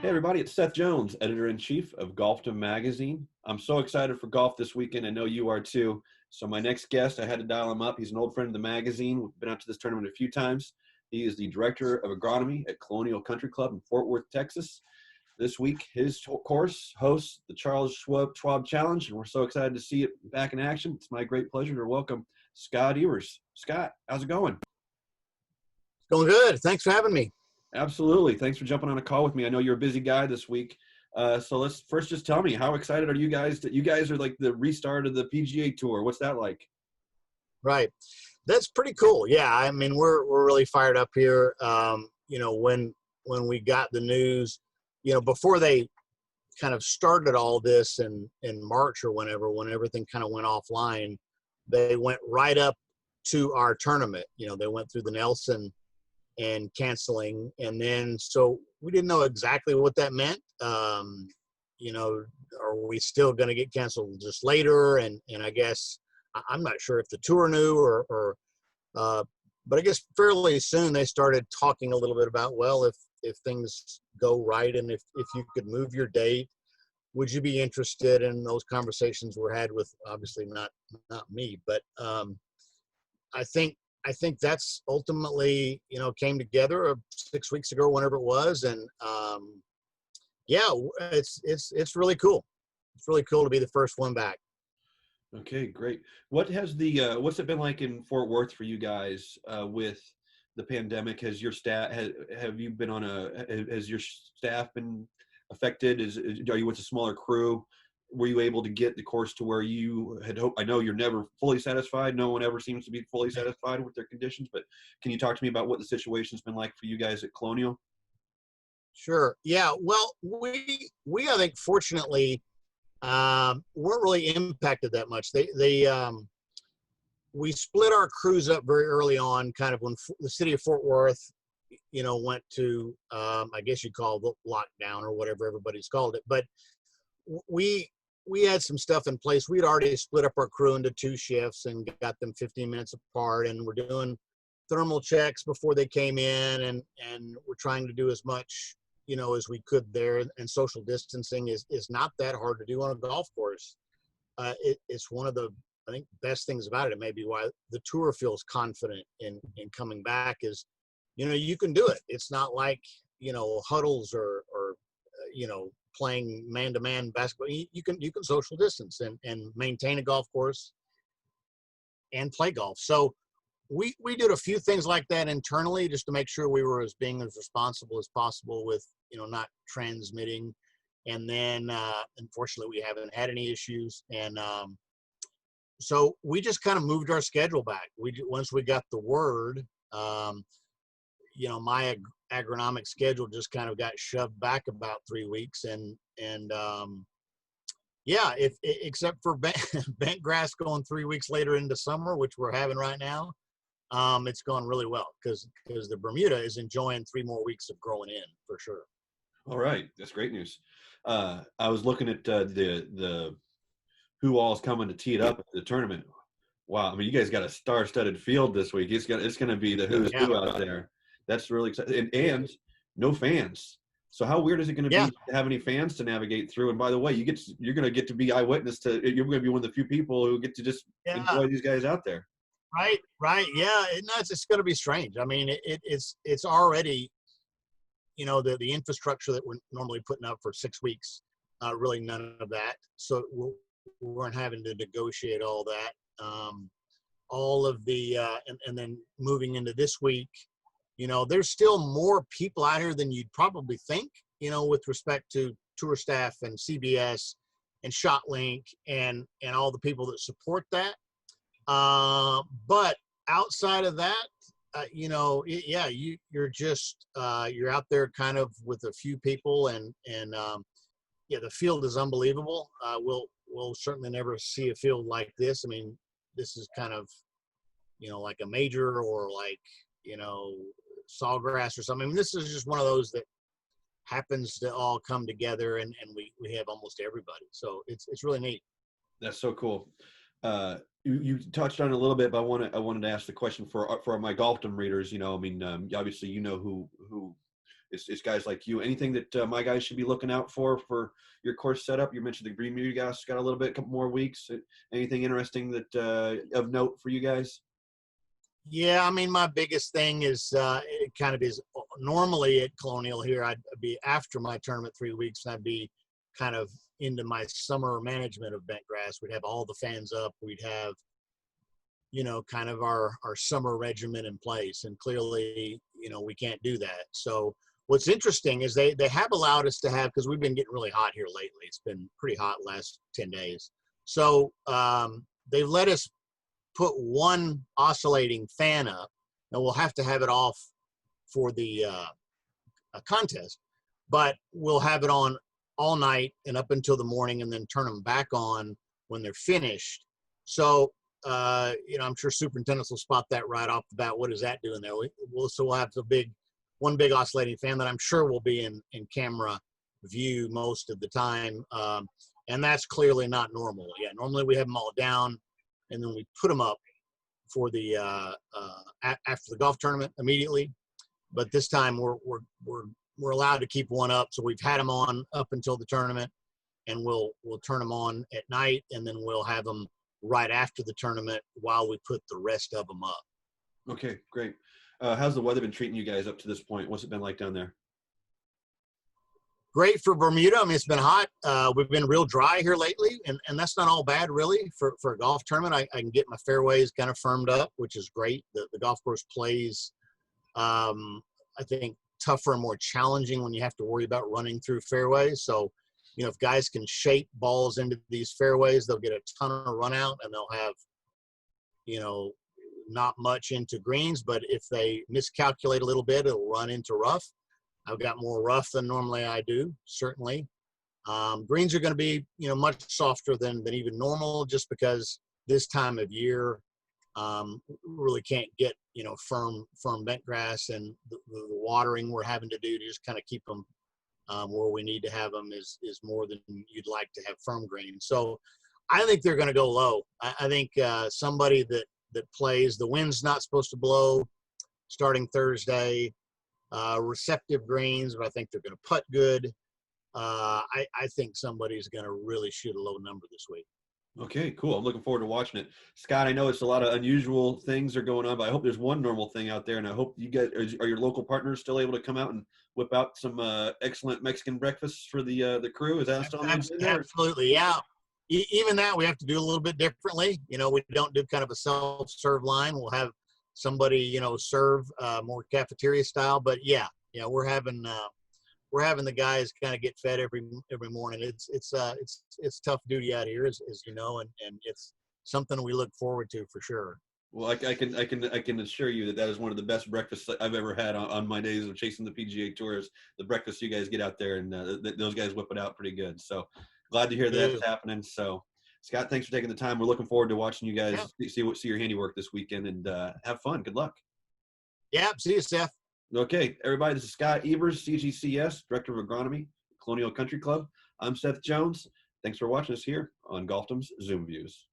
Hey everybody, it's Seth Jones, editor-in-chief of Golfdom magazine. I'm so excited for golf this weekend. I know you are too. So my next guest, I had to dial him up. He's an old friend of the magazine. We've been out to this tournament a few times. He is the director of agronomy at Colonial Country Club in Fort Worth, Texas. This week, his course hosts the Charles Schwab Challenge, and we're so excited to see it back in action. It's my great pleasure to welcome Scott Ebers. Scott, how's it going? Going good. Thanks for having me. Absolutely. Thanks for jumping on a call with me. I know you're a busy guy this week. So let's first just tell me, how excited are you guys that you guys are like the restart of the PGA Tour? What's that like? Right. That's pretty cool. Yeah. I mean, we're really fired up here. When we got the news, before they kind of started all this in March or whenever, when everything kind of went offline, they went right up to our tournament. They went through the Nelson and canceling. And then, so we didn't know exactly what that meant. Are we still going to get canceled just later? And I guess, I'm not sure if the tour knew but I guess fairly soon they started talking a little bit about, well, if things go right and if you could move your date, would you be interested? And those conversations were had with, obviously not me, but I think that's ultimately, came together 6 weeks ago, whenever it was. And it's really cool. It's really cool to be the first one back. Okay, great. What has what's it been like in Fort Worth for you guys with the pandemic? Has your staff, have you been has your staff been affected? Are you with a smaller crew? Were you able to get the course to where you had hoped? I know you're never fully satisfied. No one ever seems to be fully satisfied with their conditions, but can you talk to me about what the situation's been like for you guys at Colonial? Sure. Yeah. Well, we I think fortunately weren't really impacted that much. We split our crews up very early on, kind of when the city of Fort Worth, went to I guess you call it lockdown or whatever everybody's called it, but we had some stuff in place. We'd already split up our crew into 2 shifts and got them 15 minutes apart, and we're doing thermal checks before they came in, and we're trying to do as much as we could there. And social distancing is not that hard to do on a golf course. It's one of the, I think, best things about it. It may be why the tour feels confident in coming back is, you can do it. It's not like, huddles or playing man-to-man basketball. You can social distance and maintain a golf course and play golf. So we did a few things like that internally just to make sure we were being as responsible as possible with, not transmitting. And then, unfortunately, we haven't had any issues. And so we just kind of moved our schedule back. Once we got the word, my agronomic schedule just kind of got shoved back about 3 weeks. Except for bent grass going 3 weeks later into summer, which we're having right now, it's going really well because the Bermuda is enjoying 3 more weeks of growing in for sure. All right, that's great news. I was looking at the who all's coming to tee it up at the tournament. Wow, I mean, you guys got a star-studded field this week. It's going to be the who's who out there. That's really exciting, and no fans. So how weird is it going to be to have any fans to navigate through? And by the way, you're going to get to be eyewitness to. You're going to be one of the few people who get to just enjoy these guys out there. Right. Yeah, it's going to be strange. I mean, it's already, the infrastructure that we're normally putting up for 6 weeks, really none of that. So we weren't having to negotiate all that. All of the and then moving into this week, there's still more people out here than you'd probably think, with respect to tour staff and CBS and ShotLink and all the people that support that. But outside of that, you're just you're out there kind of with a few people, and the field is unbelievable. We'll certainly never see a field like this. I mean, this is kind of like a major or like Sawgrass or something. I mean, this is just one of those that happens to all come together, and we have almost everybody. So it's really neat. That's so cool. You touched on it a little bit, but I wanted to ask the question for my Golfdom readers. Obviously, who it's guys like you. Anything that my guys should be looking out for your course setup? You mentioned the Green Meter guys got a little bit, a couple more weeks. Anything interesting that of note for you guys? Yeah, I mean, my biggest thing is it kind of is normally at Colonial here, I'd be after my tournament 3 weeks, and I'd be kind of into my summer management of bent grass. We'd have all the fans up. We'd have, kind of our summer regimen in place. And clearly, we can't do that. So what's interesting is they have allowed us to have, because we've been getting really hot here lately. It's been pretty hot last 10 days. So they've let us put one oscillating fan up, and we'll have to have it off for the contest, but we'll have it on all night and up until the morning, and then turn them back on when they're finished. So, I'm sure superintendents will spot that right off the bat. What is that doing there? We'll have one big oscillating fan that I'm sure will be in camera view most of the time. And that's clearly not normal. Yeah, normally we have them all down, and then we put them up for the after the golf tournament immediately. But this time we're allowed to keep one up, so we've had them on up until the tournament, and we'll turn them on at night, and then we'll have them right after the tournament while we put the rest of them up. Okay, great. How's the weather been treating you guys up to this point? What's it been like down there? Great for Bermuda. I mean, it's been hot. We've been real dry here lately, and that's not all bad, really, for a golf tournament. I can get my fairways kind of firmed up, which is great. The golf course plays, I think, tougher and more challenging when you have to worry about running through fairways. So, if guys can shape balls into these fairways, they'll get a ton of run out, and they'll have, not much into greens. But if they miscalculate a little bit, it'll run into rough. I've got more rough than normally I do, certainly. Greens are going to be, much softer than even normal, just because this time of year really can't get, firm bent grass, and the watering we're having to do to just kind of keep them where we need to have them is more than you'd like to have firm greens. So I think they're going to go low. I think somebody that plays, the wind's not supposed to blow starting Thursday. Receptive greens, but I think they're going to putt good. I think somebody's going to really shoot a low number this week. Okay, cool. I'm looking forward to watching it. Scott, I know it's a lot of unusual things are going on, but I hope there's one normal thing out there, and I hope you guys are your local partners still able to come out and whip out some excellent Mexican breakfasts for the crew. Is that still on the agenda? Absolutely, yeah. Even that we have to do a little bit differently. We don't do kind of a self-serve line. We'll have somebody, serve more cafeteria style. But yeah, we're having the guys kind of get fed every morning. It's tough duty out here, as you know, and it's something we look forward to for sure. Well, I can assure you that is one of the best breakfasts I've ever had on my days of chasing the PGA Tours. The breakfast you guys get out there, and those guys whip it out pretty good. So glad to hear that's happening. So Scott, thanks for taking the time. We're looking forward to watching you guys see your handiwork this weekend, and have fun. Good luck. Yeah, see you, Seth. Okay, everybody, this is Scott Ebers, CGCS, Director of Agronomy, Colonial Country Club. I'm Seth Jones. Thanks for watching us here on Golfdom's Zoom Views.